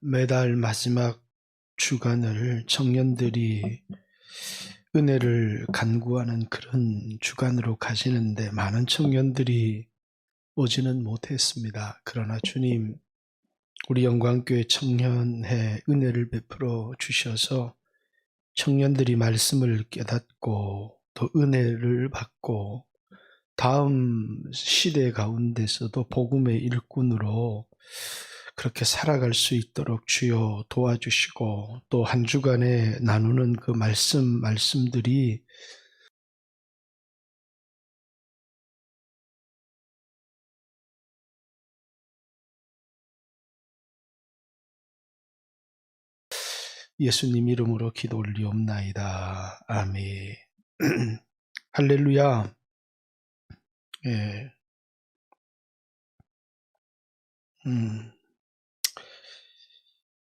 매달 마지막 주간을 청년들이 은혜를 간구하는 그런 주간으로 가시는데 많은 청년들이 오지는 못했습니다. 그러나 주님, 우리 영광교회 청년회 은혜를 베풀어 주셔서 청년들이 말씀을 깨닫고 또 은혜를 받고 다음 시대 가운데서도 복음의 일꾼으로 그렇게 살아갈 수 있도록 주여 도와주시고, 또 한 주간에 나누는 그 말씀들이 예수님 이름으로 기도 올리옵나이다. 아멘. 할렐루야. 예.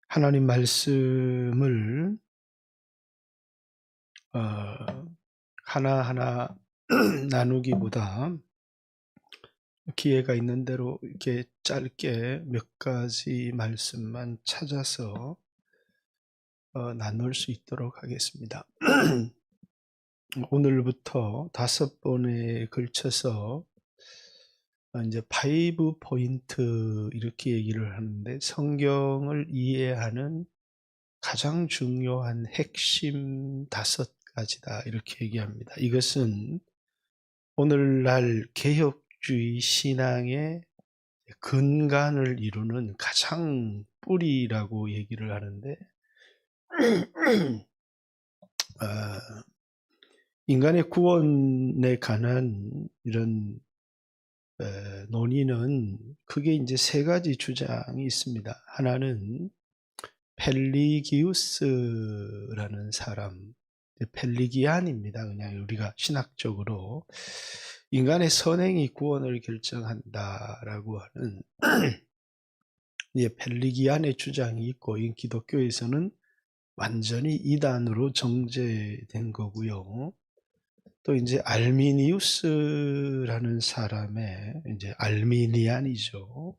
하나님 말씀을 하나하나 나누기보다 기회가 있는 대로 이렇게 짧게 몇 가지 말씀만 찾아서 나눌 수 있도록 하겠습니다. 오늘부터 5번에 걸쳐서 이제 5 포인트 이렇게 얘기를 하는데, 성경을 이해하는 가장 중요한 핵심 5가지다 이렇게 얘기합니다. 이것은 오늘날 개혁주의 신앙의 근간을 이루는 가장 뿌리라고 얘기를 하는데, 인간의 구원에 관한 이런 논의는 크게 이제 3가지 주장이 있습니다. 하나는 펠리기우스라는 사람, 펠리기안입니다. 그냥 우리가 신학적으로 인간의 선행이 구원을 결정한다라고 하는 펠리기안의 주장이 있고, 이 기독교에서는 완전히 이단으로 정죄된 거고요. 또 이제 알미니우스라는 사람의 이제 알미니안이죠.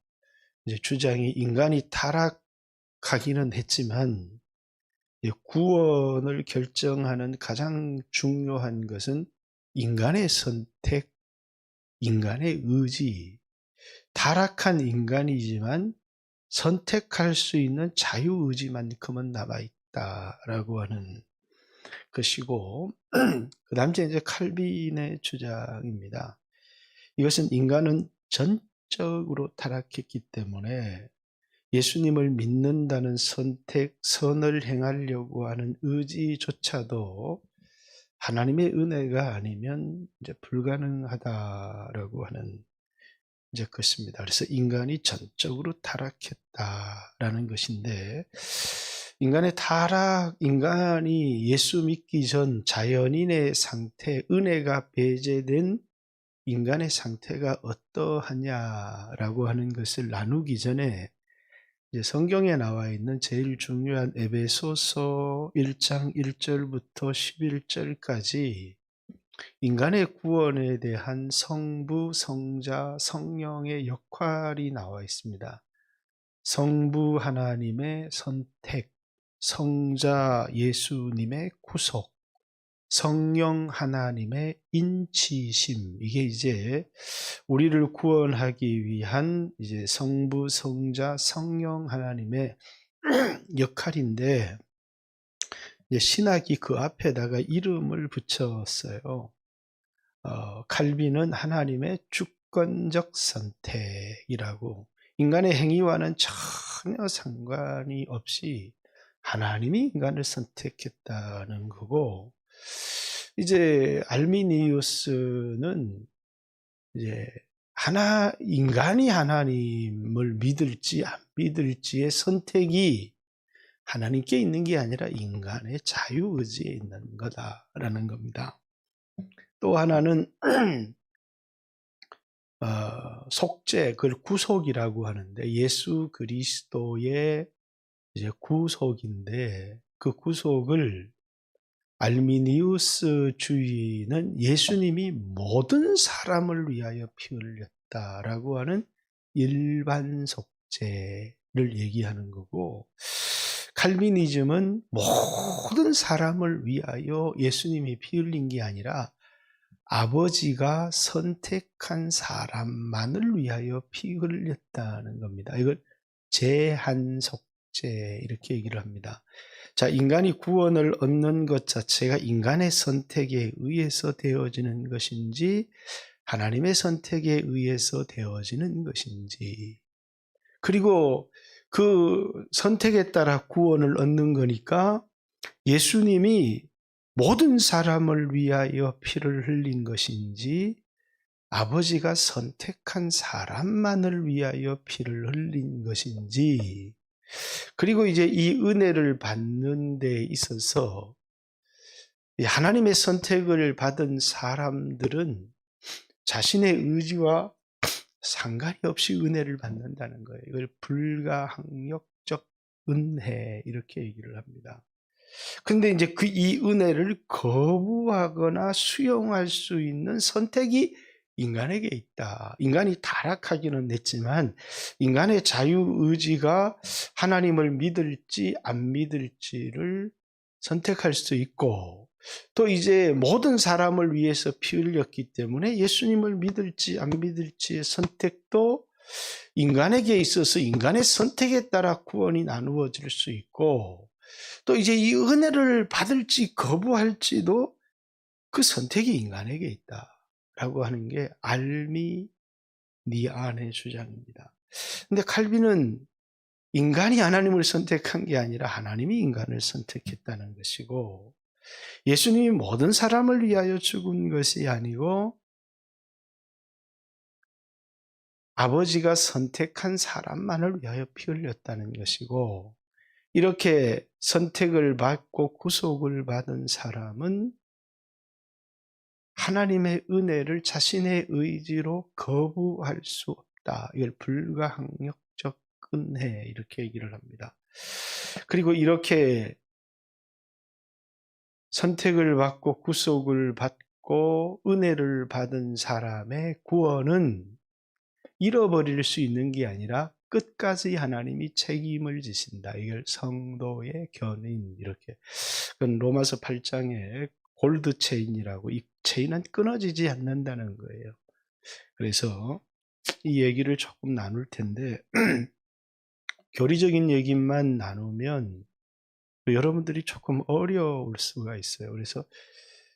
이제 주장이 인간이 타락하기는 했지만 구원을 결정하는 가장 중요한 것은 인간의 선택, 인간의 의지, 타락한 인간이지만 선택할 수 있는 자유의지만큼은 남아있다라고 하는 것이고, 그 다음 이제 칼빈의 주장입니다. 이것은 인간은 전적으로 타락했기 때문에 예수님을 믿는다는 선택, 선을 행하려고 하는 의지조차도 하나님의 은혜가 아니면 이제 불가능하다라고 하는 이제 것입니다. 그래서 인간이 전적으로 타락했다라는 것인데, 인간의 타락, 인간이 예수 믿기 전 자연인의 상태, 은혜가 배제된 인간의 상태가 어떠하냐라고 하는 것을 나누기 전에 이제 성경에 나와 있는 제일 중요한 에베소서 1장 1절부터 11절까지 인간의 구원에 대한 성부, 성자, 성령의 역할이 나와 있습니다. 성부 하나님의 선택, 성자 예수님의 구속, 성령 하나님의 인치심, 이게 이제 우리를 구원하기 위한 이제 성부, 성자, 성령 하나님의 역할인데, 이제 신학이 그 앞에다가 이름을 붙였어요. 칼빈은 하나님의 주권적 선택이라고, 인간의 행위와는 전혀 상관이 없이 하나님이 인간을 선택했다는 거고, 이제 알미니우스는 이제 인간이 하나님을 믿을지 안 믿을지의 선택이 하나님께 있는 게 아니라 인간의 자유의지에 있는 거다라는 겁니다. 또 하나는 속죄, 그걸 구속이라고 하는데, 예수 그리스도의 이제 구속인데, 그 구속을 알미니우스 주의는 예수님이 모든 사람을 위하여 피 흘렸다라고 하는 일반 속죄, 얘기하는 거고, 칼비니즘은 모든 사람을 위하여 예수님이 피 흘린 게 아니라 아버지가 선택한 사람만을 위하여 피 흘렸다는 겁니다. 이걸 제한속죄 이렇게 얘기를 합니다. 자, 인간이 구원을 얻는 것 자체가 인간의 선택에 의해서 되어지는 것인지 하나님의 선택에 의해서 되어지는 것인지, 그리고 그 선택에 따라 구원을 얻는 거니까 예수님이 모든 사람을 위하여 피를 흘린 것인지 아버지가 선택한 사람만을 위하여 피를 흘린 것인지, 그리고 이제 이 은혜를 받는 데 있어서 하나님의 선택을 받은 사람들은 자신의 의지와 상관이 없이 은혜를 받는다는 거예요. 이걸 불가항력적 은혜 이렇게 얘기를 합니다. 근데 이제 이 은혜를 거부하거나 수용할 수 있는 선택이 인간에게 있다. 인간이 타락하기는 했지만 인간의 자유의지가 하나님을 믿을지 안 믿을지를 선택할 수 있고, 또 이제 모든 사람을 위해서 피 흘렸기 때문에 예수님을 믿을지 안 믿을지의 선택도 인간에게 있어서 인간의 선택에 따라 구원이 나누어질 수 있고, 또 이제 이 은혜를 받을지 거부할지도 그 선택이 인간에게 있다라고 하는 게 알미니안의 주장입니다. 근데 칼빈은 인간이 하나님을 선택한 게 아니라 하나님이 인간을 선택했다는 것이고, 예수님이 모든 사람을 위하여 죽은 것이 아니고 아버지가 선택한 사람만을 위하여 피 흘렸다는 것이고, 이렇게 선택을 받고 구속을 받은 사람은 하나님의 은혜를 자신의 의지로 거부할 수 없다. 이걸 불가항력적 은혜 이렇게 얘기를 합니다. 그리고 이렇게 선택을 받고 구속을 받고 은혜를 받은 사람의 구원은 잃어버릴 수 있는 게 아니라 끝까지 하나님이 책임을 지신다. 이걸 성도의 견인 이렇게. 그건 로마서 8장에 골드 체인이라고, 이 체인은 끊어지지 않는다는 거예요. 그래서 이 얘기를 조금 나눌 텐데 교리적인 얘기만 나누면 여러분들이 조금 어려울 수가 있어요. 그래서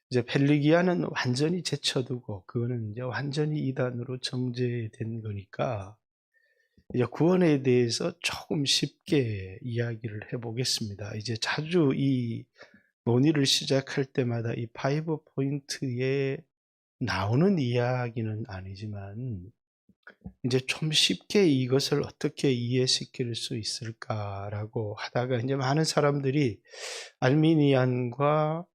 이제 펠리기아는 완전히 제쳐두고 그거는 이제 완전히 이단으로 정죄된 거니까 이제 구원에 대해서 조금 쉽게 이야기를 해보겠습니다. 이제 자주 이 논의를 시작할 때마다 이 5 포인트에 나오는 이야기는 아니지만 이제 좀 쉽게 이것을 어떻게 이해시킬 수 있을까라고 하다가 이제 많은 사람들이 알미니안과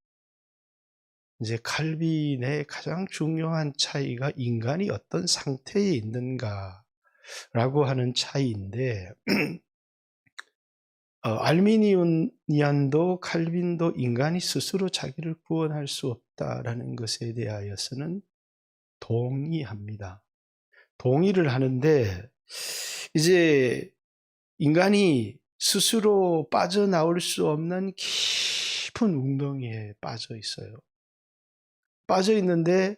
이제 칼빈의 가장 중요한 차이가 인간이 어떤 상태에 있는가라고 하는 차이인데, 알미니안도 칼빈도 인간이 스스로 자기를 구원할 수 없다라는 것에 대하여서는 동의합니다. 동의를 하는데 이제 인간이 스스로 빠져나올 수 없는 깊은 웅덩이에 빠져 있어요. 빠져 있는데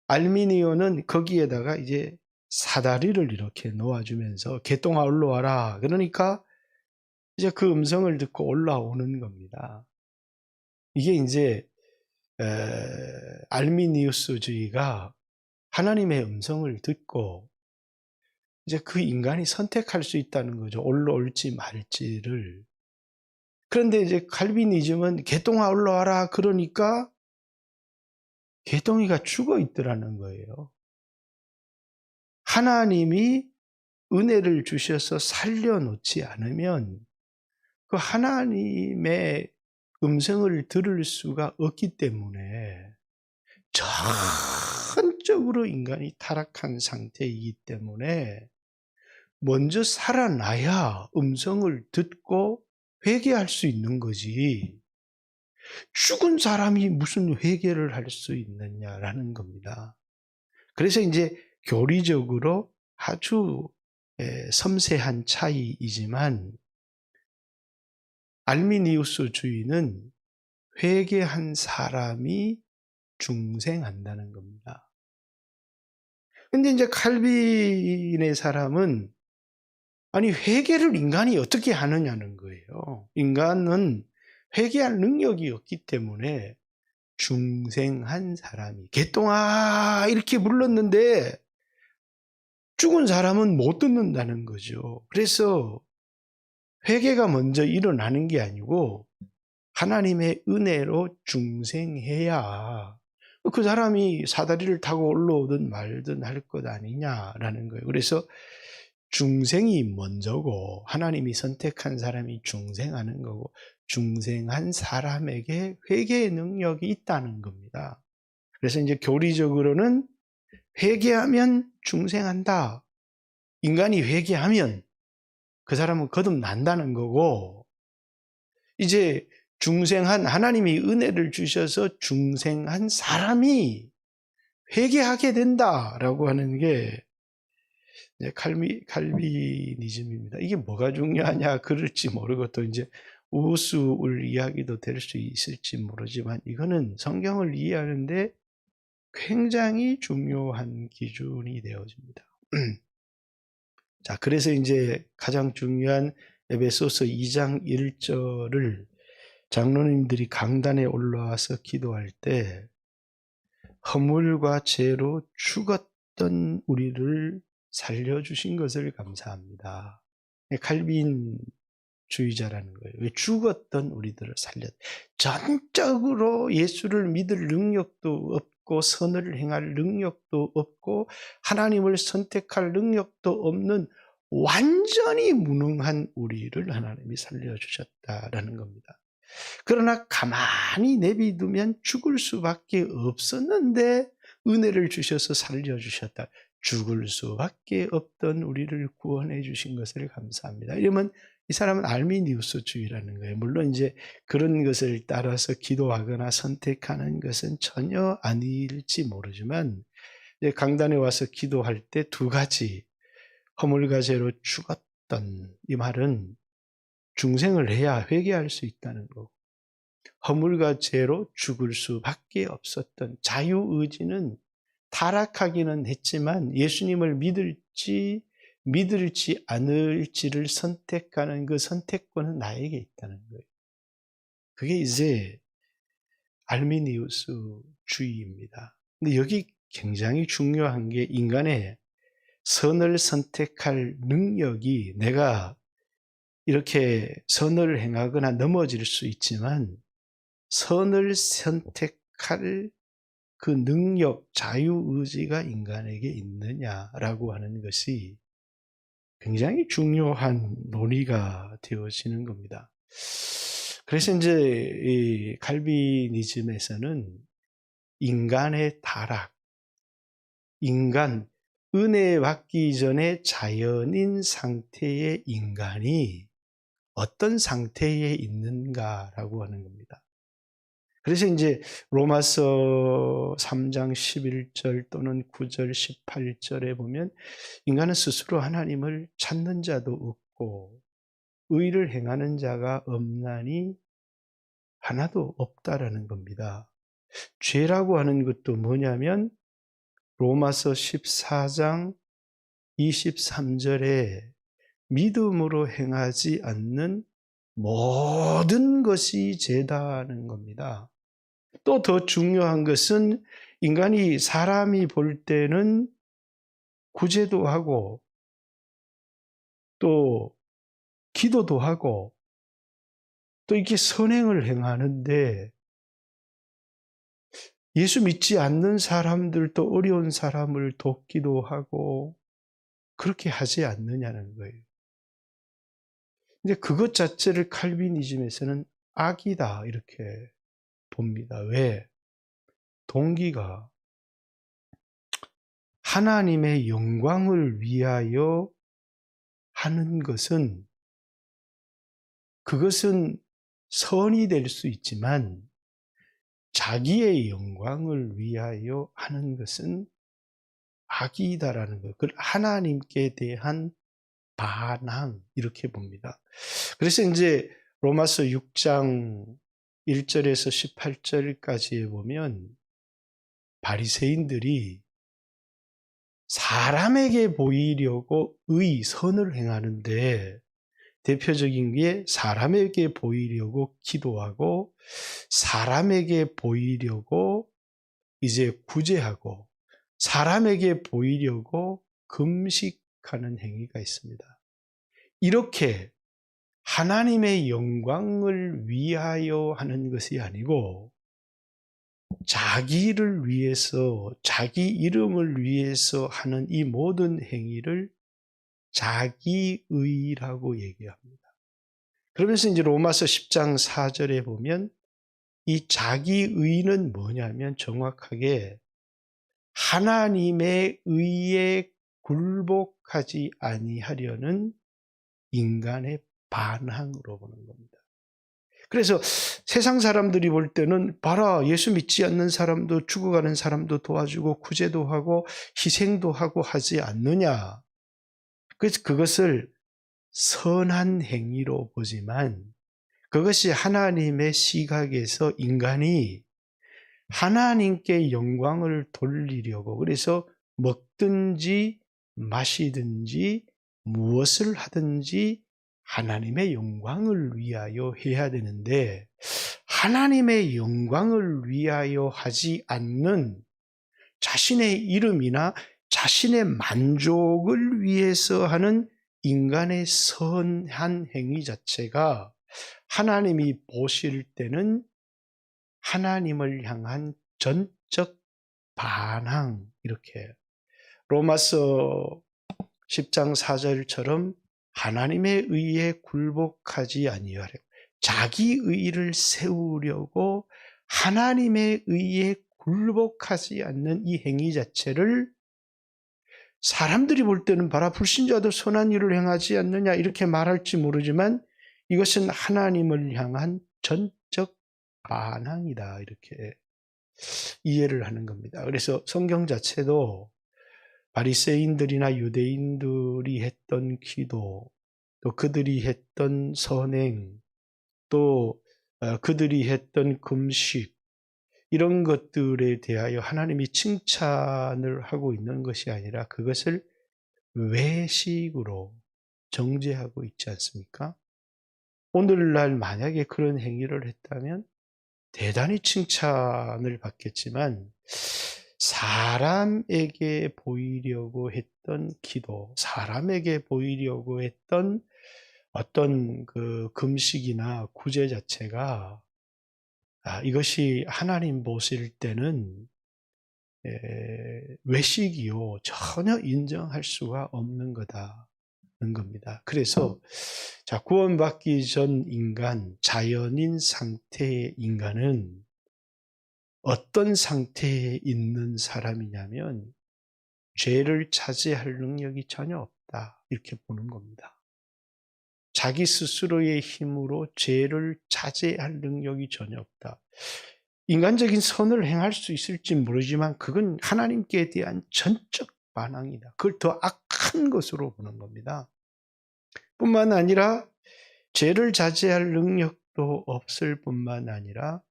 알미니오는 거기에다가 이제 사다리를 이렇게 놓아주면서 개똥아 올라와라. 그러니까 이제 그 음성을 듣고 올라오는 겁니다. 이게 이제 알미니우스주의가 하나님의 음성을 듣고 이제 그 인간이 선택할 수 있다는 거죠. 올라올지 말지를. 그런데 이제 칼비니즘은 개똥아 올라와라 그러니까 개똥이가 죽어 있더라는 거예요. 하나님이 은혜를 주셔서 살려놓지 않으면 그 하나님의 음성을 들을 수가 없기 때문에 전적으로 인간이 타락한 상태이기 때문에 먼저 살아나야 음성을 듣고 회개할 수 있는 거지, 죽은 사람이 무슨 회개를 할 수 있느냐라는 겁니다. 그래서 이제 교리적으로 아주 섬세한 차이이지만 알미니우스주의는 회개한 사람이 중생한다는 겁니다. 근데 이제 칼빈의 사람은 아니 회개를 인간이 어떻게 하느냐는 거예요. 인간은 회개할 능력이 없기 때문에 중생한 사람이 개똥아 이렇게 불렀는데 죽은 사람은 못 듣는다는 거죠. 그래서 회개가 먼저 일어나는 게 아니고 하나님의 은혜로 중생해야 그 사람이 사다리를 타고 올라오든 말든 할 것 아니냐라는 거예요. 그래서 중생이 먼저고 하나님이 선택한 사람이 중생하는 거고 중생한 사람에게 회개의 능력이 있다는 겁니다. 그래서 이제 교리적으로는 회개하면 중생한다. 인간이 회개하면 그 사람은 거듭난다는 거고 이제 중생한 하나님이 은혜를 주셔서 중생한 사람이 회개하게 된다라고 하는 게 칼비니즘입니다. 이게 뭐가 중요하냐 그럴지 모르고 또 이제 우스울 이야기도 될 수 있을지 모르지만 이거는 성경을 이해하는데 굉장히 중요한 기준이 되어집니다. 자, 그래서 이제 가장 중요한 에베소서 2장 1절을 장로님들이 강단에 올라와서 기도할 때 허물과 죄로 죽었던 우리를 살려주신 것을 감사합니다. 칼빈주의자라는 거예요. 왜 죽었던 우리들을 전적으로 예수를 믿을 능력도 없고 선을 행할 능력도 없고 하나님을 선택할 능력도 없는 완전히 무능한 우리를 하나님이 살려주셨다라는 겁니다. 그러나 가만히 내비두면 죽을 수밖에 없었는데 은혜를 주셔서 살려주셨다. 죽을 수밖에 없던 우리를 구원해 주신 것을 감사합니다. 이러면 이 사람은 알미니우스주의라는 거예요. 물론 이제 그런 것을 따라서 기도하거나 선택하는 것은 전혀 아닐지 모르지만 이제 강단에 와서 기도할 때 두 가지 허물과 죄로 죽었던 이 말은 중생을 해야 회개할 수 있다는 거고 허물과 죄로 죽을 수밖에 없었던 자유의지는 타락하기는 했지만 예수님을 믿을지 않을지를 선택하는 그 선택권은 나에게 있다는 거예요. 그게 이제 알미니우스주의입니다. 근데 여기 굉장히 중요한 게 인간의 선을 선택할 능력이 내가 이렇게 선을 행하거나 넘어질 수 있지만 선을 선택할 그 능력, 자유의지가 인간에게 있느냐라고 하는 것이 굉장히 중요한 논의가 되어지는 겁니다. 그래서 이제 이 칼비니즘에서는 인간의 타락, 인간, 은혜 받기 전에 자연인 상태의 인간이 어떤 상태에 있는가라고 하는 겁니다. 그래서 이제 로마서 3장 11절 또는 9절 18절에 보면 인간은 스스로 하나님을 찾는 자도 없고 의를 행하는 자가 없나니 하나도 없다라는 겁니다. 죄라고 하는 것도 뭐냐면 로마서 14장 23절에 믿음으로 행하지 않는 모든 것이 죄다는 겁니다. 또 더 중요한 것은 인간이 사람이 볼 때는 구제도 하고 또 기도도 하고 또 이렇게 선행을 행하는데 예수 믿지 않는 사람들도 어려운 사람을 돕기도 하고 그렇게 하지 않느냐는 거예요. 근데 그것 자체를 칼비니즘에서는 악이다 이렇게 봅니다. 왜? 동기가 하나님의 영광을 위하여 하는 것은 그것은 선이 될 수 있지만 자기의 영광을 위하여 하는 것은 악이다라는 거예요. 그걸 하나님께 대한 반항 이렇게 봅니다. 그래서 이제 로마서 6장 1절에서 18절까지에 보면 바리새인들이 사람에게 보이려고 선을 행하는데 대표적인 게 사람에게 보이려고 기도하고 사람에게 보이려고 이제 구제하고 사람에게 보이려고 금식하는 행위가 있습니다. 이렇게 하나님의 영광을 위하여 하는 것이 아니고 자기를 위해서, 자기 이름을 위해서 하는 이 모든 행위를 자기의라고 얘기합니다. 그러면서 이제 로마서 10장 4절에 보면 이 자기의는 뭐냐면 정확하게 하나님의 의에 굴복하지 아니하려는 인간의 반항으로 보는 겁니다. 그래서 세상 사람들이 볼 때는 봐라, 예수 믿지 않는 사람도 죽어가는 사람도 도와주고 구제도 하고 희생도 하고 하지 않느냐. 그래서 그것을 선한 행위로 보지만 그것이 하나님의 시각에서 인간이 하나님께 영광을 돌리려고 그래서 먹든지 마시든지 무엇을 하든지 하나님의 영광을 위하여 해야 되는데 하나님의 영광을 위하여 하지 않는 자신의 이름이나 자신의 만족을 위해서 하는 인간의 선한 행위 자체가 하나님이 보실 때는 하나님을 향한 전적 반항, 이렇게 로마서 10장 4절처럼 하나님의 의에 굴복하지 아니하려 자기 의를 세우려고 하나님의 의에 굴복하지 않는 이 행위 자체를 사람들이 볼 때는 봐라, 불신자도 선한 일을 행하지 않느냐 이렇게 말할지 모르지만 이것은 하나님을 향한 전적 반항이다, 이렇게 이해를 하는 겁니다. 그래서 성경 자체도 바리새인들이나 유대인들이 했던 기도, 또 그들이 했던 선행, 또 그들이 했던 금식, 이런 것들에 대하여 하나님이 칭찬을 하고 있는 것이 아니라 그것을 외식으로 정죄하고 있지 않습니까? 오늘날 만약에 그런 행위를 했다면 대단히 칭찬을 받겠지만 사람에게 보이려고 했던 기도, 사람에게 보이려고 했던 어떤 그 금식이나 구제 자체가 이것이 하나님 보실 때는 외식이요 전혀 인정할 수가 없는 거다는 겁니다. 그래서 자, 구원받기 전 인간, 자연인 상태의 인간은 어떤 상태에 있는 사람이냐면 죄를 자제할 능력이 전혀 없다, 이렇게 보는 겁니다. 자기 스스로의 힘으로 죄를 자제할 능력이 전혀 없다. 인간적인 선을 행할 수 있을지 모르지만 그건 하나님께 대한 전적 반항이다. 그걸 더 악한 것으로 보는 겁니다. 뿐만 아니라 죄를 자제할 능력도 없을 뿐만 아니라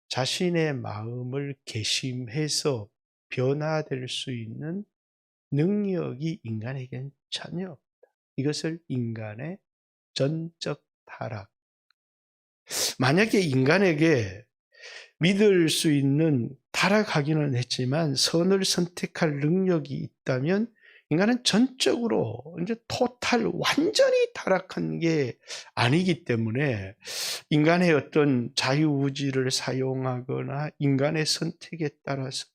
자신의 마음을 개심해서 변화될 수 있는 능력이 인간에게는 전혀 없다. 이것을 인간의 전적 타락. 만약에 인간에게 믿을 수 있는, 타락하기는 했지만 선을 선택할 능력이 있다면 인간은 전적으로 이제 토탈 완전히 타락한 게 아니기 때문에 인간의 어떤 자유의지를 사용하거나 인간의 선택에 따라서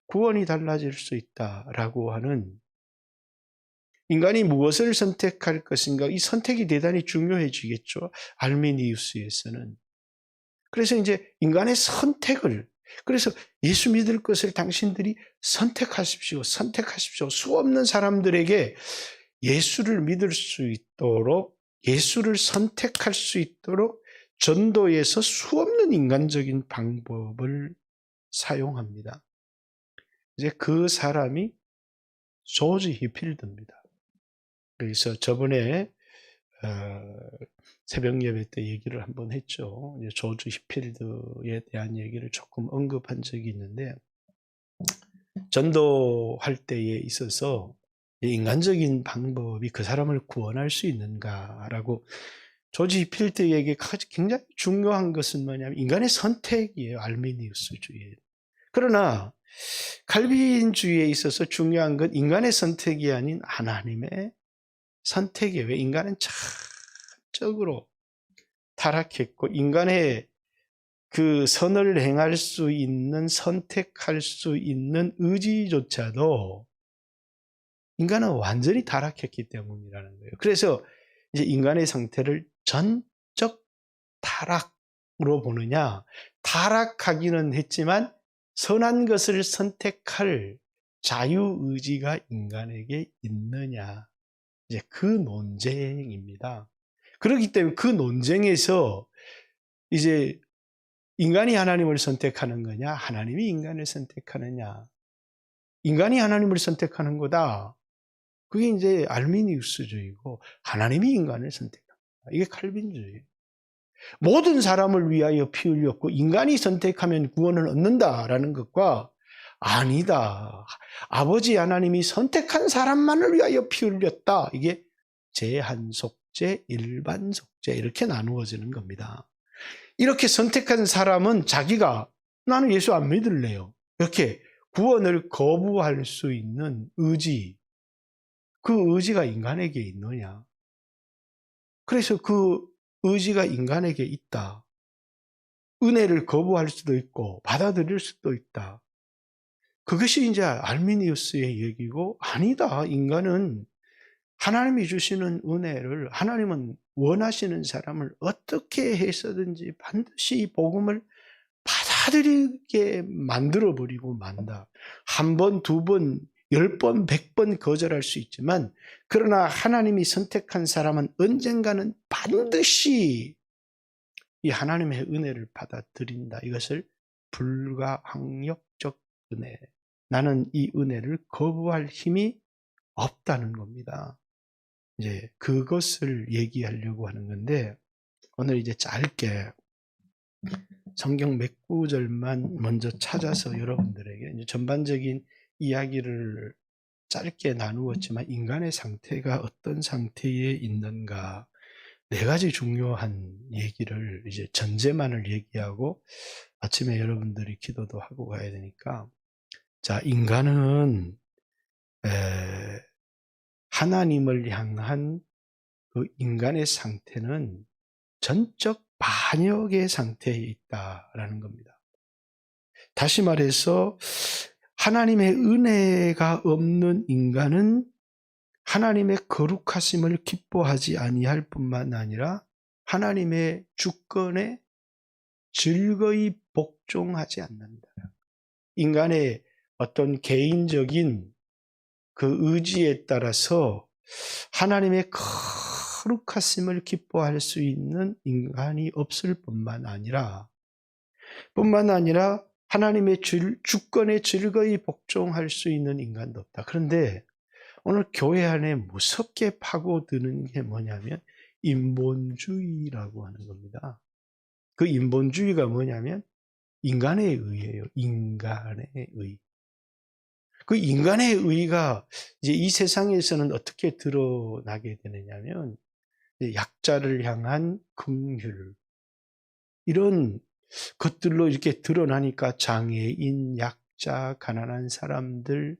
구원이 달라질 수 있다라고 하는, 인간이 무엇을 선택할 것인가, 이 선택이 대단히 중요해지겠죠. 알미니우스에서는. 그래서 이제 인간의 선택을, 그래서 예수 믿을 것을 당신들이 선택하십시오. 선택하십시오. 수 없는 사람들에게 예수를 믿을 수 있도록, 예수를 선택할 수 있도록 전도에서 수 없는 인간적인 방법을 사용합니다. 이제 그 사람이 조지 히필드입니다. 그래서 저번에 새벽 예배 때 얘기를 한번 했죠. 이제 조지 히필드에 대한 얘기를 조금 언급한 적이 있는데, 전도할 때에 있어서 인간적인 방법이 그 사람을 구원할 수 있는가라고, 조지 히필드에게 굉장히 중요한 것은 뭐냐면 인간의 선택이에요. 알미니우스주의. 그러나 칼빈주의에 있어서 중요한 건 인간의 선택이 아닌 하나님의 선택이에요. 왜? 인간은 자적으로 타락했고, 인간의 그 선을 행할 수 있는, 선택할 수 있는 의지조차도 인간은 완전히 타락했기 때문이라는 거예요. 그래서 이제 인간의 상태를 전적 타락으로 보느냐, 타락하기는 했지만 선한 것을 선택할 자유의지가 인간에게 있느냐, 이제 그 논쟁입니다. 그렇기 때문에 그 논쟁에서 이제 인간이 하나님을 선택하는 거냐, 하나님이 인간을 선택하느냐, 인간이 하나님을 선택하는 거다. 그게 이제 알미니우스주의고, 하나님이 인간을 선택한다. 이게 칼빈주의. 모든 사람을 위하여 피 흘렸고 인간이 선택하면 구원을 얻는다라는 것과, 아니다, 아버지 하나님이 선택한 사람만을 위하여 피 흘렸다. 이게 제한 속죄, 일반 속죄, 이렇게 나누어지는 겁니다. 이렇게 선택한 사람은 자기가 나는 예수 안 믿을래요, 이렇게 구원을 거부할 수 있는 의지, 그 의지가 인간에게 있느냐. 그래서 그 의지가 인간에게 있다. 은혜를 거부할 수도 있고 받아들일 수도 있다. 그것이 이제 알미니우스의 얘기고, 아니다, 인간은 하나님이 주시는 은혜를, 하나님은 원하시는 사람을 어떻게 해서든지 반드시 복음을 받아들이게 만들어버리고 만다. 한 번, 두 번, 10번, 100번 거절할 수 있지만, 그러나 하나님이 선택한 사람은 언젠가는 반드시 이 하나님의 은혜를 받아들인다. 이것을 불가항력적 은혜, 나는 이 은혜를 거부할 힘이 없다는 겁니다. 이제 그것을 얘기하려고 하는 건데, 오늘 이제 짧게 성경 몇 구절만 먼저 찾아서 여러분들에게 이제 전반적인 이야기를 짧게 나누었지만, 인간의 상태가 어떤 상태에 있는가, 네 가지 중요한 얘기를 이제 전제만을 얘기하고 아침에 여러분들이 기도도 하고 가야 되니까, 자, 인간은 하나님을 향한 그 인간의 상태는 전적 반역의 상태에 있다라는 겁니다. 다시 말해서 하나님의 은혜가 없는 인간은 하나님의 거룩하심을 기뻐하지 아니할 뿐만 아니라 하나님의 주권에 즐거이 복종하지 않는다. 인간의 어떤 개인적인 그 의지에 따라서 하나님의 거룩하심을 기뻐할 수 있는 인간이 없을 뿐만 아니라 하나님의 주권에 즐거이 복종할 수 있는 인간도 없다. 그런데 오늘 교회 안에 무섭게 파고드는 게 뭐냐면 인본주의라고 하는 겁니다. 그 인본주의가 뭐냐면 인간의 의예요. 인간의 의. 그 인간의 의가 이제 이 세상에서는 어떻게 드러나게 되느냐면, 약자를 향한 긍휼, 이런 것들로 이렇게 드러나니까 장애인, 약자, 가난한 사람들,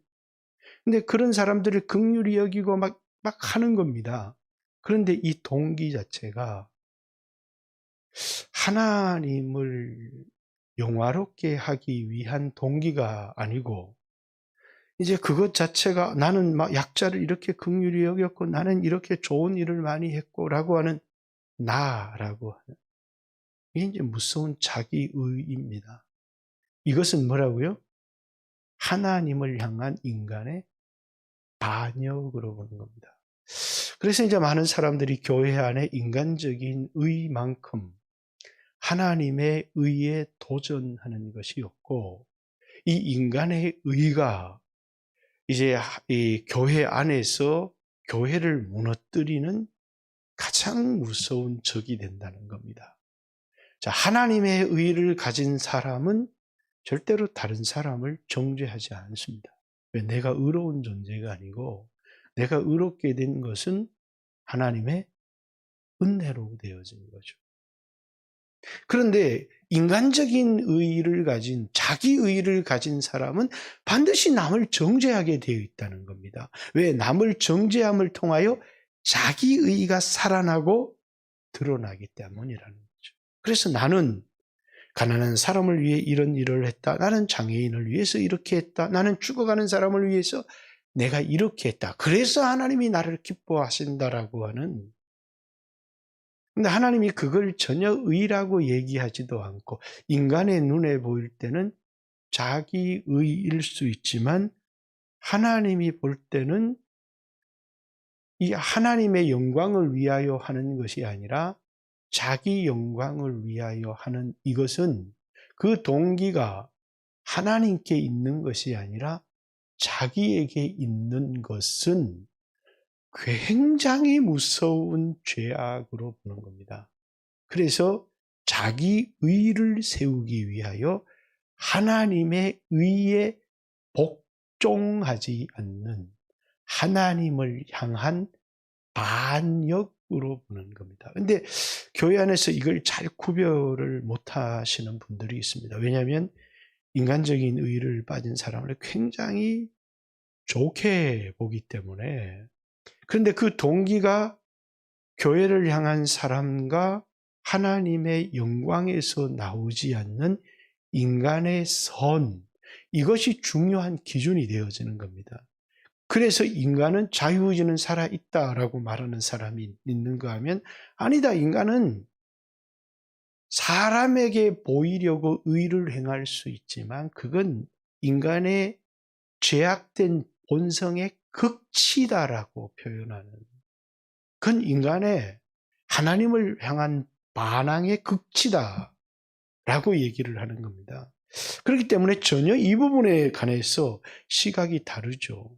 근데 그런 사람들을 긍휼히 여기고 막 하는 겁니다. 그런데 이 동기 자체가 하나님을 영화롭게 하기 위한 동기가 아니고, 이제 그것 자체가 나는 막 약자를 이렇게 긍휼히 여겼고 나는 이렇게 좋은 일을 많이 했고 라고 하는 나라고 하는, 이게 이제 무서운 자기의입니다. 이것은 뭐라고요? 하나님을 향한 인간의 반역으로 보는 겁니다. 그래서 이제 많은 사람들이 교회 안에 인간적인 의만큼 하나님의 의에 도전하는 것이 없고, 이 인간의 의가 이제 이 교회 안에서 교회를 무너뜨리는 가장 무서운 적이 된다는 겁니다. 자, 하나님의 의를 가진 사람은 절대로 다른 사람을 정죄하지 않습니다. 왜? 내가 의로운 존재가 아니고 내가 의롭게 된 것은 하나님의 은혜로 되어진 거죠. 그런데 인간적인 의의를 가진, 자기 의의를 가진 사람은 반드시 남을 정죄하게 되어 있다는 겁니다. 왜? 남을 정죄함을 통하여 자기 의의가 살아나고 드러나기 때문이라는 거죠. 그래서 나는 가난한 사람을 위해 이런 일을 했다. 나는 장애인을 위해서 이렇게 했다. 나는 죽어가는 사람을 위해서 내가 이렇게 했다. 그래서 하나님이 나를 기뻐하신다라고 하는, 근데 하나님이 그걸 전혀 의라고 얘기하지도 않고 인간의 눈에 보일 때는 자기 의일 수 있지만 하나님이 볼 때는 이 하나님의 영광을 위하여 하는 것이 아니라 자기 영광을 위하여 하는 이것은 그 동기가 하나님께 있는 것이 아니라 자기에게 있는 것은 굉장히 무서운 죄악으로 보는 겁니다. 그래서 자기 의를 세우기 위하여 하나님의 의에 복종하지 않는 하나님을 향한 반역으로 보는 겁니다. 그런데 교회 안에서 이걸 잘 구별을 못 하시는 분들이 있습니다. 왜냐하면 인간적인 의를 빠진 사람을 굉장히 좋게 보기 때문에. 그런데 그 동기가 교회를 향한 사람과 하나님의 영광에서 나오지 않는 인간의 선, 이것이 중요한 기준이 되어지는 겁니다. 그래서 인간은 자유의지는 살아있다라고 말하는 사람이 있는가 하면 아니다. 인간은 사람에게 보이려고 의를 행할 수 있지만 그건 인간의 죄악된 본성의 극치다라고 표현하는, 그건 인간의 하나님을 향한 반항의 극치다라고 얘기를 하는 겁니다. 그렇기 때문에 전혀 이 부분에 관해서 시각이 다르죠.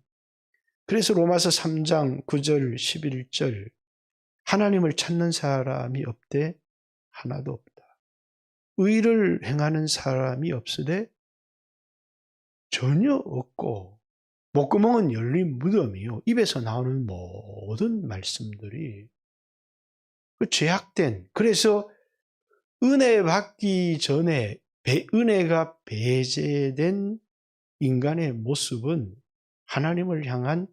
그래서 로마서 3장 9절 11절 하나님을 찾는 사람이 없되 하나도 없다. 의를 행하는 사람이 없으되 전혀 없고 목구멍은 열린 무덤이요. 입에서 나오는 모든 말씀들이 그 죄악된, 그래서 은혜 받기 전에 은혜가 배제된 인간의 모습은 하나님을 향한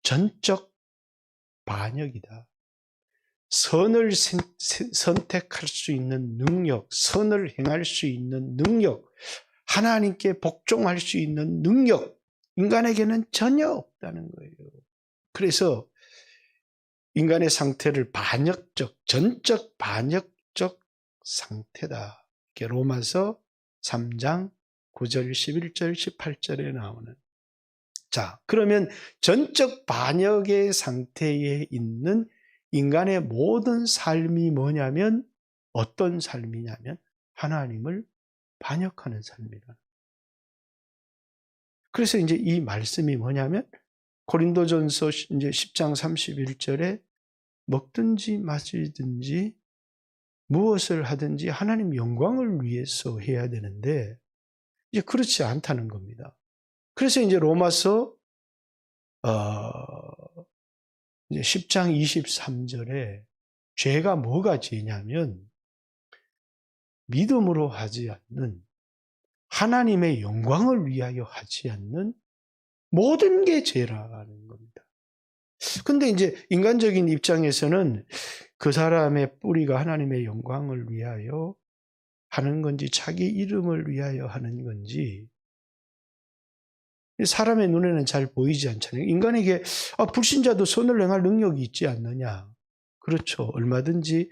전적 반역이다. 선을 선택할 수 있는 능력, 선을 행할 수 있는 능력, 하나님께 복종할 수 있는 능력, 인간에게는 전혀 없다는 거예요. 그래서 인간의 상태를 반역적, 전적 반역적 상태다. 이게 로마서 3장 9절, 11절, 18절에 나오는. 자, 그러면 전적 반역의 상태에 있는 인간의 모든 삶이 뭐냐면 어떤 삶이냐면 하나님을 반역하는 삶이다. 그래서 이제 이 말씀이 뭐냐면 고린도전서 이제 10장 31절에 먹든지 마시든지 무엇을 하든지 하나님 영광을 위해서 해야 되는데 이제 그렇지 않다는 겁니다. 그래서 이제 로마서 이제 10장 23절에 죄가 뭐가 죄냐면 믿음으로 하지 않는, 하나님의 영광을 위하여 하지 않는 모든 게 죄라는 겁니다. 근데 이제 인간적인 입장에서는 그 사람의 뿌리가 하나님의 영광을 위하여 하는 건지 자기 이름을 위하여 하는 건지 사람의 눈에는 잘 보이지 않잖아요. 인간에게 불신자도 선을 행할 능력이 있지 않느냐. 그렇죠. 얼마든지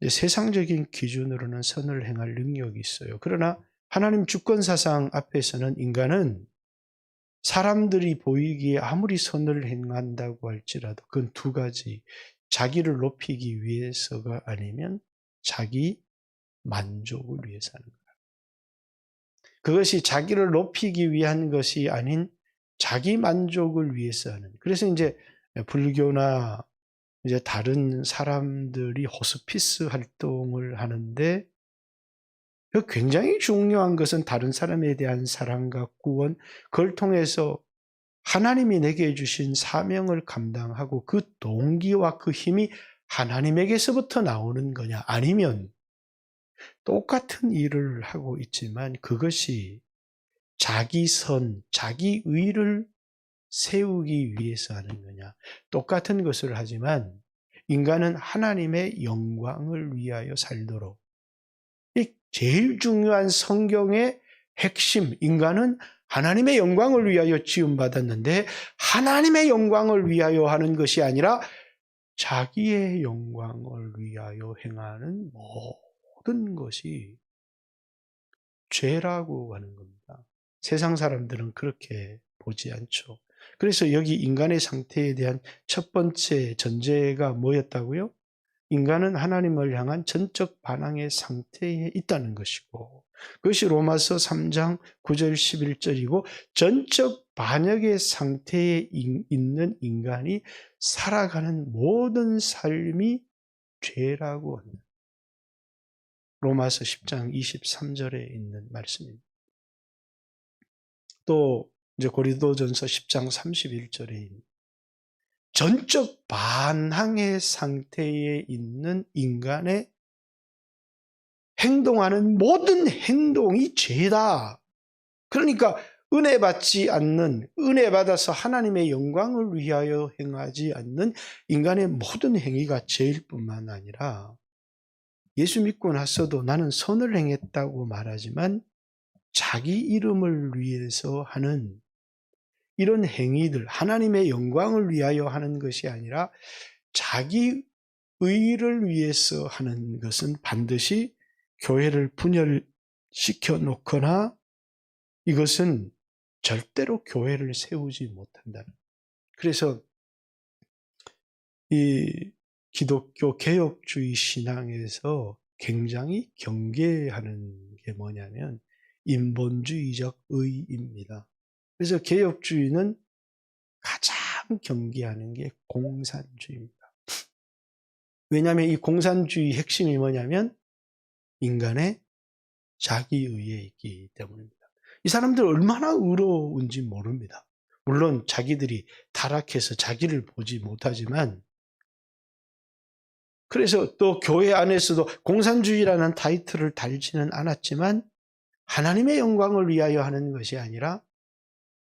세상적인 기준으로는 선을 행할 능력이 있어요. 그러나 하나님 주권사상 앞에서는 인간은 사람들이 보이기에 아무리 선을 행한다고 할지라도 그건 두 가지. 자기를 높이기 위해서가 아니면 자기 만족을 위해서 하는 거예요. 그것이 자기를 높이기 위한 것이 아닌 자기 만족을 위해서 하는. 그래서 이제 불교나 이제 다른 사람들이 호스피스 활동을 하는데 굉장히 중요한 것은 다른 사람에 대한 사랑과 구원, 그걸 통해서 하나님이 내게 주신 사명을 감당하고 그 동기와 그 힘이 하나님에게서부터 나오는 거냐, 아니면 똑같은 일을 하고 있지만 그것이 자기 선, 자기 의를 세우기 위해서 하는 거냐. 똑같은 것을 하지만 인간은 하나님의 영광을 위하여 살도록, 이 제일 중요한 성경의 핵심, 인간은 하나님의 영광을 위하여 지음받았는데 하나님의 영광을 위하여 하는 것이 아니라 자기의 영광을 위하여 행하는 모든 것이 죄라고 하는 겁니다. 세상 사람들은 그렇게 보지 않죠. 그래서 여기 인간의 상태에 대한 첫 번째 전제가 뭐였다고요? 인간은 하나님을 향한 전적 반항의 상태에 있다는 것이고, 그것이 로마서 3장 9절 11절이고 전적 반역의 상태에 있는 인간이 살아가는 모든 삶이 죄라고 합니다. 로마서 10장 23절에 있는 말씀입니다. 또 이제 고린도전서 10장 31절에 있는 전적 반항의 상태에 있는 인간의 행동하는 모든 행동이 죄다. 그러니까 은혜 받지 않는, 은혜 받아서 하나님의 영광을 위하여 행하지 않는 인간의 모든 행위가 죄일 뿐만 아니라, 예수 믿고 나서도 나는 선을 행했다고 말하지만 자기 이름을 위해서 하는 이런 행위들, 하나님의 영광을 위하여 하는 것이 아니라 자기 의를 위해서 하는 것은 반드시 교회를 분열시켜 놓거나 이것은 절대로 교회를 세우지 못한다는. 그래서 이 기독교 개혁주의 신앙에서 굉장히 경계하는 게 뭐냐면 인본주의적 의입니다. 그래서 개혁주의는 가장 경계하는 게 공산주의입니다. 왜냐하면 이 공산주의 핵심이 뭐냐면 인간의 자기의에 있기 때문입니다. 이 사람들 얼마나 의로운지 모릅니다. 물론 자기들이 타락해서 자기를 보지 못하지만, 그래서 또 교회 안에서도 공산주의라는 타이틀을 달지는 않았지만 하나님의 영광을 위하여 하는 것이 아니라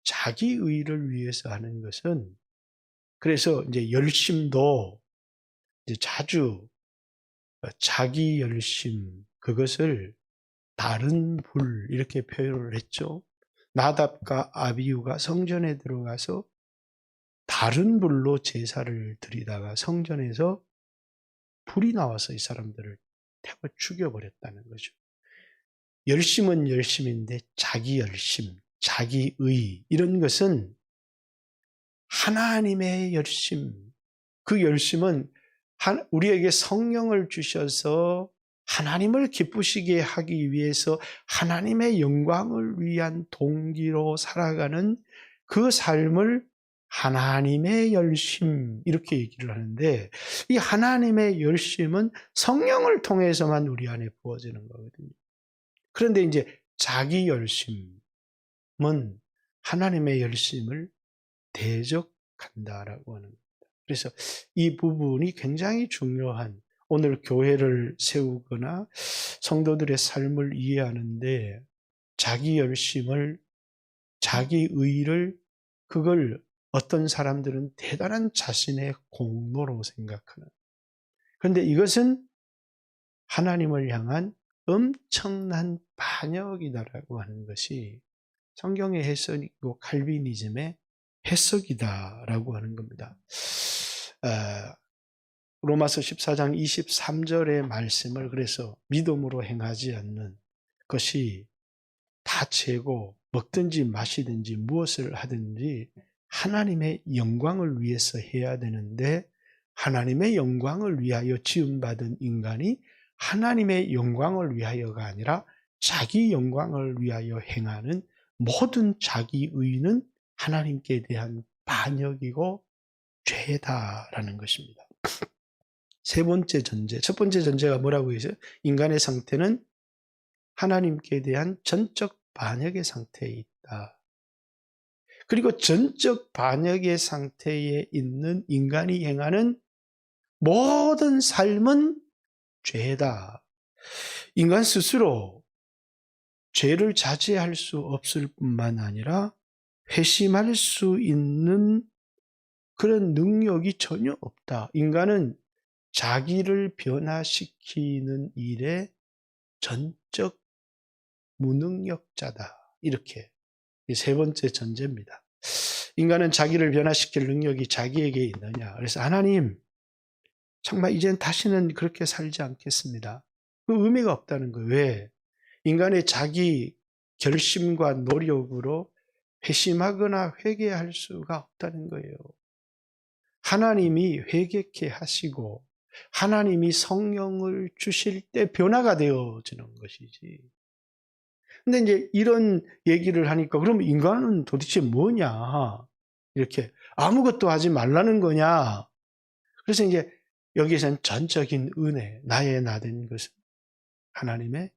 자기 의를 위해서 하는 것은, 그래서 이제 열심도 이제 자주 자기 열심, 그것을 다른 불 이렇게 표현을 했죠. 나답과 아비후가 성전에 들어가서 다른 불로 제사를 드리다가 성전에서 불이 나와서 이 사람들을 태워 죽여버렸다는 거죠. 열심은 열심인데 자기 열심, 자기 의, 이런 것은 하나님의 열심, 그 열심은 우리에게 성령을 주셔서 하나님을 기쁘시게 하기 위해서 하나님의 영광을 위한 동기로 살아가는 그 삶을 하나님의 열심, 이렇게 얘기를 하는데, 이 하나님의 열심은 성령을 통해서만 우리 안에 부어지는 거거든요. 그런데 이제 자기 열심은 하나님의 열심을 대적한다라고 하는 겁니다. 그래서 이 부분이 굉장히 중요한, 오늘 교회를 세우거나 성도들의 삶을 이해하는데 자기 열심을, 자기 의를, 그걸 어떤 사람들은 대단한 자신의 공로로 생각하는. 그런데 이것은 하나님을 향한 엄청난 반역이다라고 하는 것이 성경의 해석이고 칼비니즘의 해석이다라고 하는 겁니다. 로마서 14장 23절의 말씀을, 그래서 믿음으로 행하지 않는 것이 다 죄고, 먹든지 마시든지 무엇을 하든지 하나님의 영광을 위해서 해야 되는데, 하나님의 영광을 위하여 지음받은 인간이 하나님의 영광을 위하여가 아니라 자기 영광을 위하여 행하는 모든 자기 의는 하나님께 대한 반역이고 죄다라는 것입니다. 세 번째 전제, 첫 번째 전제가 뭐라고 했어요? 인간의 상태는 하나님께 대한 전적 반역의 상태에 있다. 그리고 전적 반역의 상태에 있는 인간이 행하는 모든 삶은 죄다. 인간 스스로 죄를 자제할 수 없을 뿐만 아니라 회심할 수 있는 그런 능력이 전혀 없다. 인간은 자기를 변화시키는 일에 전적 무능력자다. 이렇게 세 번째 전제입니다. 인간은 자기를 변화시킬 능력이 자기에게 있느냐. 그래서 하나님, 정말 이젠 다시는 그렇게 살지 않겠습니다. 그 의미가 없다는 거예요. 왜? 인간의 자기 결심과 노력으로 회심하거나 회개할 수가 없다는 거예요. 하나님이 회개케 하시고 하나님이 성령을 주실 때 변화가 되어지는 것이지. 근데 이제 이런 얘기를 하니까 그럼 인간은 도대체 뭐냐? 이렇게 아무것도 하지 말라는 거냐? 그래서 이제 여기에서는 전적인 은혜, 나의 나된 것은 하나님의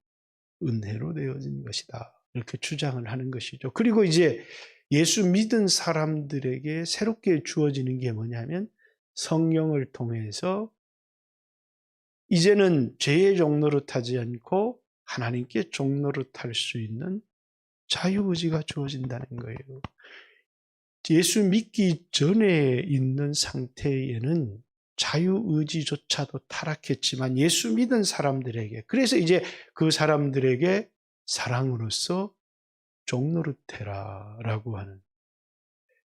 은혜로 되어진 것이다. 이렇게 주장을 하는 것이죠. 그리고 이제 예수 믿은 사람들에게 새롭게 주어지는 게 뭐냐면 성령을 통해서 이제는 죄의 종로로 타지 않고 하나님께 종로로 탈 수 있는 자유의지가 주어진다는 거예요. 예수 믿기 전에 있는 상태에는 자유의지조차도 타락했지만 예수 믿은 사람들에게, 그래서 이제 그 사람들에게 사랑으로서 종노릇해라라고 하는,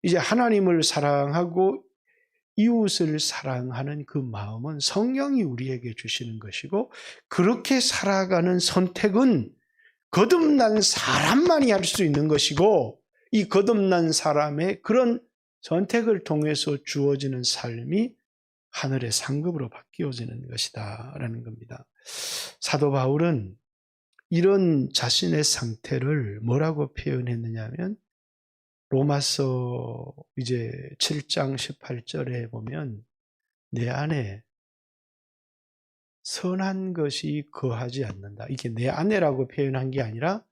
이제 하나님을 사랑하고 이웃을 사랑하는 그 마음은 성령이 우리에게 주시는 것이고, 그렇게 살아가는 선택은 거듭난 사람만이 할 수 있는 것이고, 이 거듭난 사람의 그런 선택을 통해서 주어지는 삶이 하늘의 상급으로 바뀌어지는 것이다 라는 겁니다. 사도 바울은 이런 자신의 상태를 뭐라고 표현했느냐면 로마서 이제 7장 18절에 보면 내 안에 선한 것이 거하지 않는다. 이게 내 안에라고 표현한 게 아니라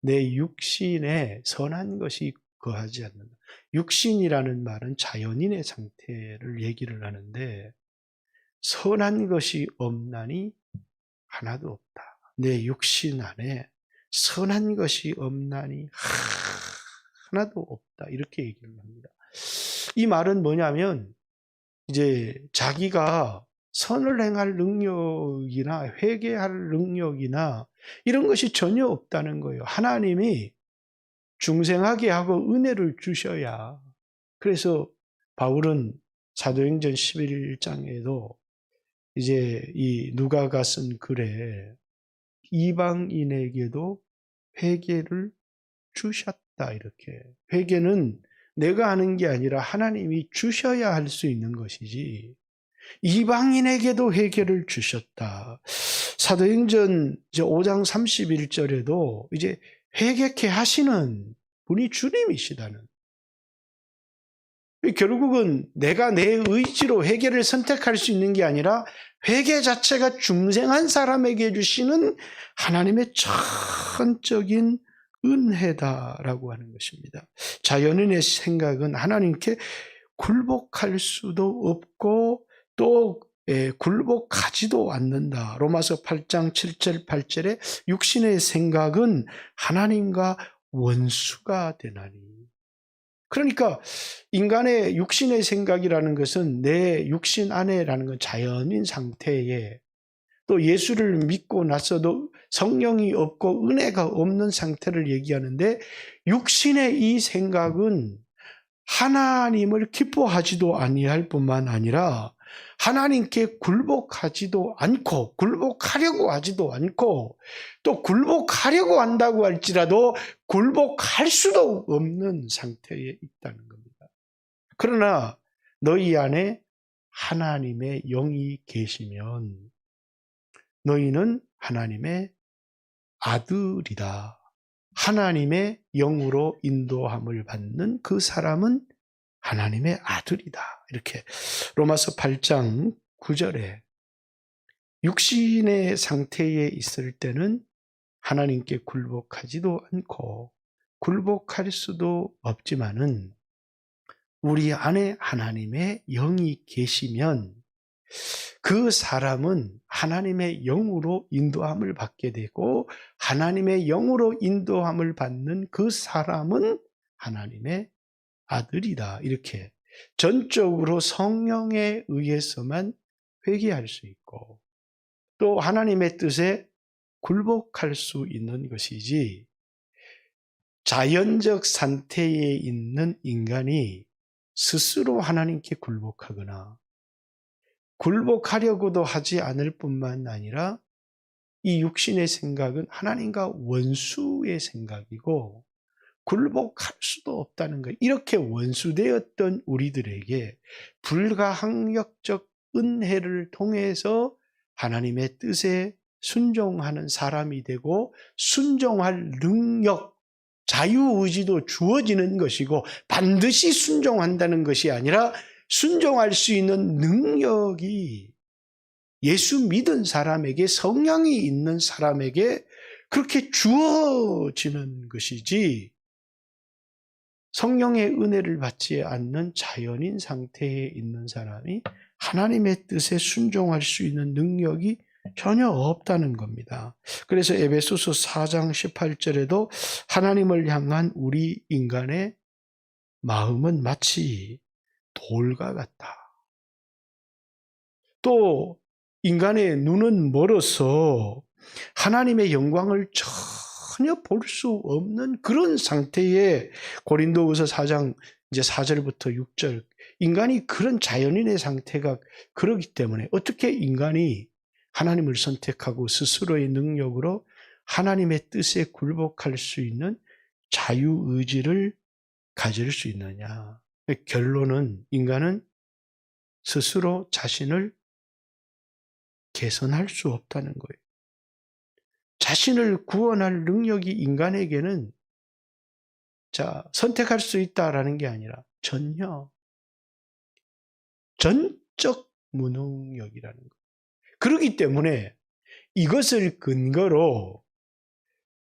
내 육신에 선한 것이 거하지 않는다. 육신이라는 말은 자연인의 상태를 얘기를 하는데 선한 것이 없나니 하나도 없다. 내 육신 안에 선한 것이 없나니 하나도 없다. 이렇게 얘기를 합니다. 이 말은 뭐냐면 이제 자기가 선을 행할 능력이나 회개할 능력이나 이런 것이 전혀 없다는 거예요. 하나님이 중생하게 하고 은혜를 주셔야. 그래서 바울은 사도행전 11장에도 이제 이 누가가 쓴 글에 이방인에게도 회개를 주셨다 이렇게. 회개는 내가 하는 게 아니라 하나님이 주셔야 할 수 있는 것이지 이방인에게도 회개를 주셨다. 사도행전 5장 31절에도 이제 회개케 하시는 분이 주님이시다는. 결국은 내가 내 의지로 회개를 선택할 수 있는 게 아니라 회개 자체가 중생한 사람에게 주시는 하나님의 전적인 은혜다라고 하는 것입니다. 자연인의 생각은 하나님께 굴복할 수도 없고 또 굴복하지도 않는다. 로마서 8장 7절 8절에 육신의 생각은 하나님과 원수가 되나니. 그러니까 인간의 육신의 생각이라는 것은 내 육신 안에라는 건 자연인 상태에 또 예수를 믿고 나서도 성령이 없고 은혜가 없는 상태를 얘기하는데 육신의 이 생각은 하나님을 기뻐하지도 아니할 뿐만 아니라 하나님께 굴복하지도 않고 굴복하려고 하지도 않고 또 굴복하려고 한다고 할지라도 굴복할 수도 없는 상태에 있다는 겁니다. 그러나 너희 안에 하나님의 영이 계시면 너희는 하나님의 아들이다. 하나님의 영으로 인도함을 받는 그 사람은 하나님의 아들이다. 이렇게 로마서 8장 9절에 육신의 상태에 있을 때는 하나님께 굴복하지도 않고 굴복할 수도 없지만은 우리 안에 하나님의 영이 계시면 그 사람은 하나님의 영으로 인도함을 받게 되고 하나님의 영으로 인도함을 받는 그 사람은 하나님의 아들이다. 이렇게 전적으로 성령에 의해서만 회개할 수 있고 또 하나님의 뜻에 굴복할 수 있는 것이지 자연적 상태에 있는 인간이 스스로 하나님께 굴복하거나 굴복하려고도 하지 않을 뿐만 아니라 이 육신의 생각은 하나님과 원수의 생각이고 굴복할 수도 없다는 거예요. 이렇게 원수되었던 우리들에게 불가항력적 은혜를 통해서 하나님의 뜻에 순종하는 사람이 되고 순종할 능력, 자유의지도 주어지는 것이고 반드시 순종한다는 것이 아니라 순종할 수 있는 능력이 예수 믿은 사람에게 성령이 있는 사람에게 그렇게 주어지는 것이지 성령의 은혜를 받지 않는 자연인 상태에 있는 사람이 하나님의 뜻에 순종할 수 있는 능력이 전혀 없다는 겁니다. 그래서 에베소서 4장 18절에도 하나님을 향한 우리 인간의 마음은 마치 돌과 같다. 또 인간의 눈은 멀어서 하나님의 영광을 전혀 볼 수 없는 그런 상태에 고린도후서 4장 이제 4절부터 6절 인간이 그런 자연인의 상태가 그러기 때문에 어떻게 인간이 하나님을 선택하고 스스로의 능력으로 하나님의 뜻에 굴복할 수 있는 자유의지를 가질 수 있느냐. 결론은 인간은 스스로 자신을 개선할 수 없다는 거예요. 자신을 구원할 능력이 인간에게는 선택할 수 있다라는 게 아니라 전혀 전적 무능력이라는 거예요. 그렇기 때문에 이것을 근거로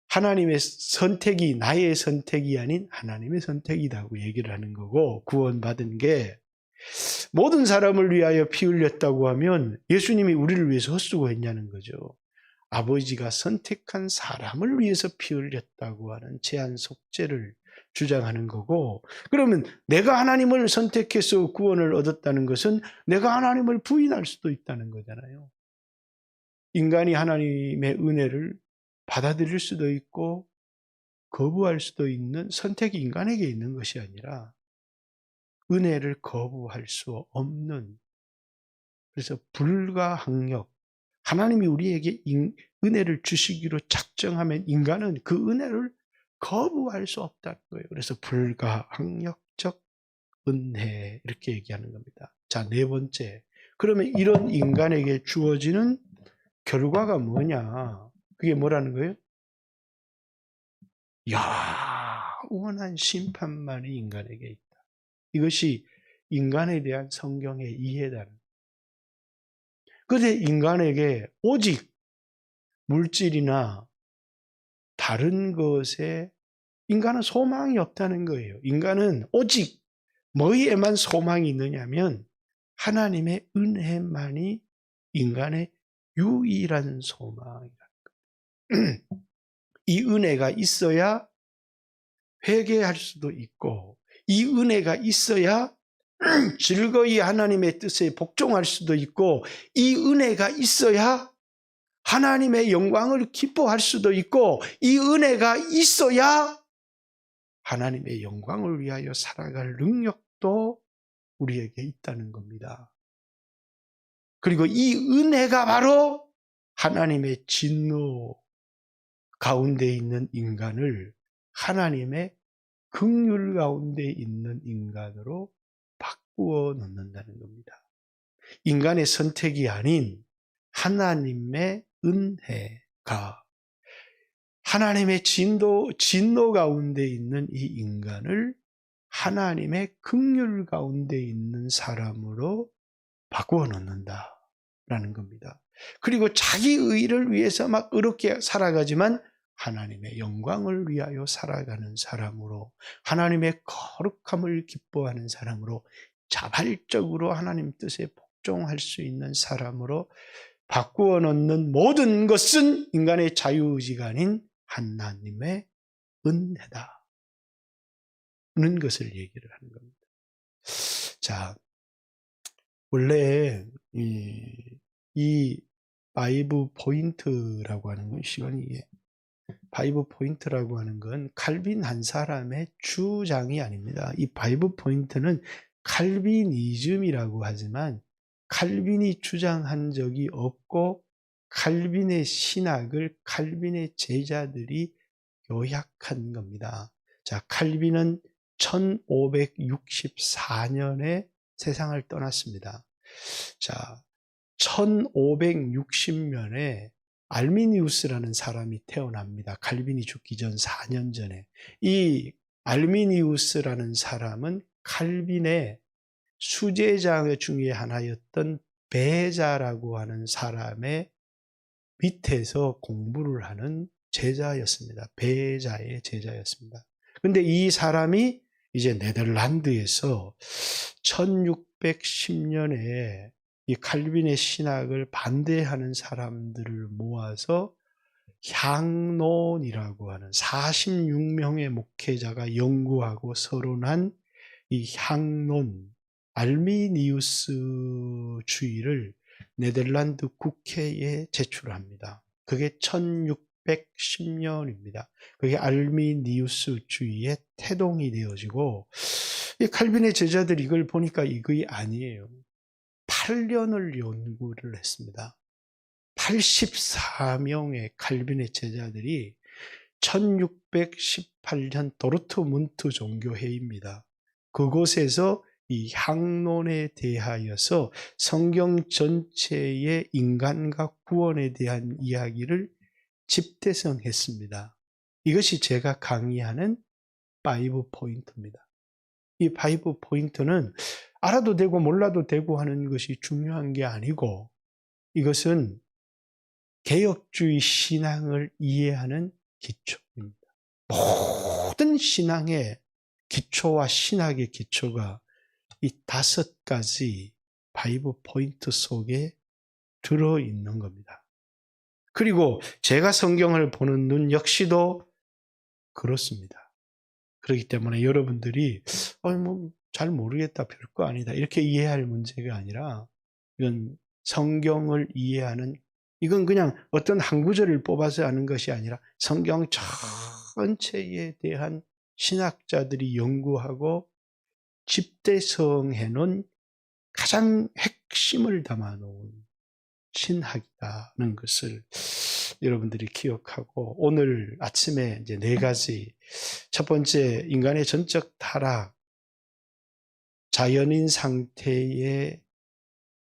하나님의 선택이 나의 선택이 아닌 하나님의 선택이라고 얘기를 하는 거고 구원받은 게 모든 사람을 위하여 피 흘렸다고 하면 예수님이 우리를 위해서 헛수고했냐는 거죠. 아버지가 선택한 사람을 위해서 피 흘렸다고 하는 제한 속죄를 주장하는 거고 그러면 내가 하나님을 선택해서 구원을 얻었다는 것은 내가 하나님을 부인할 수도 있다는 거잖아요. 인간이 하나님의 은혜를 받아들일 수도 있고 거부할 수도 있는 선택이 인간에게 있는 것이 아니라 은혜를 거부할 수 없는 그래서 불가항력 하나님이 우리에게 은혜를 주시기로 작정하면 인간은 그 은혜를 거부할 수 없다는 거예요. 그래서 불가항력적 은혜 이렇게 얘기하는 겁니다. 자, 네 번째. 그러면 이런 인간에게 주어지는 결과가 뭐냐? 그게 뭐라는 거예요? 영원한 심판만이 인간에게 있다. 이것이 인간에 대한 성경의 이해다. 그런데 인간에게 오직 물질이나 다른 것에 인간은 소망이 없다는 거예요. 인간은 오직 뭐에만 소망이 있느냐면 하나님의 은혜만이 인간의 유일한 소망이라는 거예요. 이 은혜가 있어야 회개할 수도 있고 이 은혜가 있어야 즐거이 하나님의 뜻에 복종할 수도 있고 이 은혜가 있어야 하나님의 영광을 기뻐할 수도 있고 이 은혜가 있어야 하나님의 영광을 위하여 살아갈 능력도 우리에게 있다는 겁니다. 그리고 이 은혜가 바로 하나님의 진노 가운데 있는 인간을 하나님의 긍휼 가운데 있는 인간으로 바꾸어 놓는다는 겁니다. 인간의 선택이 아닌 하나님의 은혜가 하나님의 진노 가운데 있는 이 인간을 하나님의 긍휼 가운데 있는 사람으로 바꾸어 놓는다라는 겁니다. 그리고 자기 의를 위해서 막 의롭게 살아가지만 하나님의 영광을 위하여 살아가는 사람으로, 하나님의 거룩함을 기뻐하는 사람으로, 자발적으로 하나님 뜻에 복종할 수 있는 사람으로 바꾸어 놓는 모든 것은 인간의 자유의지가 아닌 하나님의 은혜다는 것을 얘기를 하는 겁니다. 자, 원래 이 5 포인트라고 하는 건, 시간이 5 포인트라고 하는 건 칼빈 한 사람의 주장이 아닙니다. 이 5 포인트는 칼비니즘이라고 하지만 칼빈이 주장한 적이 없고, 칼빈의 신학을 칼빈의 제자들이 요약한 겁니다. 자, 칼빈은 1564년에 세상을 떠났습니다. 자, 1560년에 알미니우스라는 사람이 태어납니다. 칼빈이 죽기 전 4년 전에. 이 알미니우스라는 사람은 칼빈의 수제자 중에 하나였던 베자라고 하는 사람의 밑에서 공부를 하는 제자였습니다. 베자의 제자였습니다. 근데 이 사람이 이제 네덜란드에서 1610년에 이 칼빈의 신학을 반대하는 사람들을 모아서 향론이라고 하는 46명의 목회자가 연구하고 서론한 이 향론, 알미니우스주의를 네덜란드 국회에 제출합니다. 그게 1610년입니다. 그게 알미니우스주의의 태동이 되어지고, 이 칼빈의 제자들이 이걸 보니까 이게 아니에요. 8년을 연구를 했습니다. 84명의 칼빈의 제자들이 1618년 도르트문트 종교회의입니다. 그곳에서 이 향론에 대하여서 성경 전체의 인간과 구원에 대한 이야기를 집대성했습니다. 이것이 제가 강의하는 5 포인트입니다. 이 5 포인트는 알아도 되고 몰라도 되고 하는 것이 중요한 게 아니고, 이것은 개혁주의 신앙을 이해하는 기초입니다. 모든 신앙의 기초와 신학의 기초가 이 5가지 5 포인트 속에 들어있는 겁니다. 그리고 제가 성경을 보는 눈 역시도 그렇습니다. 그렇기 때문에 여러분들이 잘 모르겠다, 별거 아니다, 이렇게 이해할 문제가 아니라, 이건 성경을 이해하는, 이건 그냥 어떤 한 구절을 뽑아서 하는 것이 아니라 성경 전체에 대한 신학자들이 연구하고 집대성해 놓은 가장 핵심을 담아 놓은 신학이라는 것을 여러분들이 기억하고, 오늘 아침에 이제 4가지, 첫 번째, 인간의 전적 타락, 자연인 상태에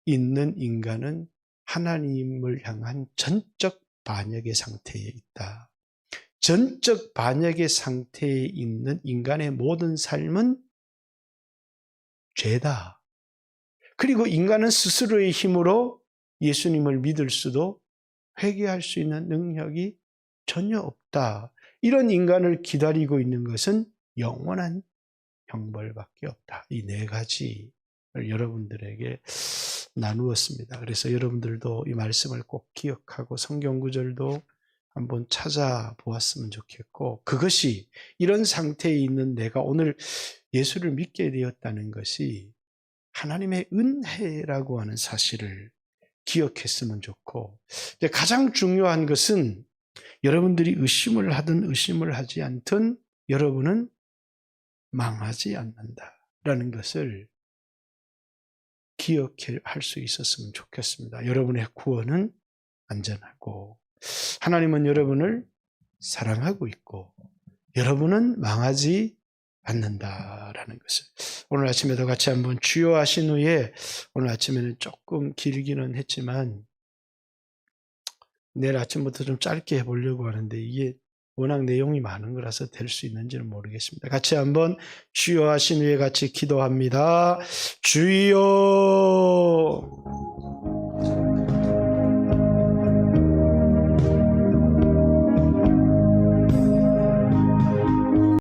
있는 인간은 하나님을 향한 전적 반역의 상태에 있다. 전적 반역의 상태에 있는 인간의 모든 삶은 죄다. 그리고 인간은 스스로의 힘으로 예수님을 믿을 수도 회개할 수 있는 능력이 전혀 없다. 이런 인간을 기다리고 있는 것은 영원한 형벌밖에 없다. 이 4가지를 여러분들에게 나누었습니다. 그래서 여러분들도 이 말씀을 꼭 기억하고 성경 구절도 한번 찾아보았으면 좋겠고, 그것이, 이런 상태에 있는 내가 오늘 예수를 믿게 되었다는 것이 하나님의 은혜라고 하는 사실을 기억했으면 좋고, 가장 중요한 것은 여러분들이 의심을 하든 의심을 하지 않든 여러분은 망하지 않는다라는 것을 기억할 수 있었으면 좋겠습니다. 여러분의 구원은 안전하고, 하나님은 여러분을 사랑하고 있고, 여러분은 망하지 않는다라는 것을 오늘 아침에도 같이 한번 주요하신 후에, 오늘 아침에는 조금 길기는 했지만 내일 아침부터 좀 짧게 해보려고 하는데, 이게 워낙 내용이 많은 거라서 될 수 있는지는 모르겠습니다. 같이 한번 주여 하신 후에 같이 기도합니다. 주여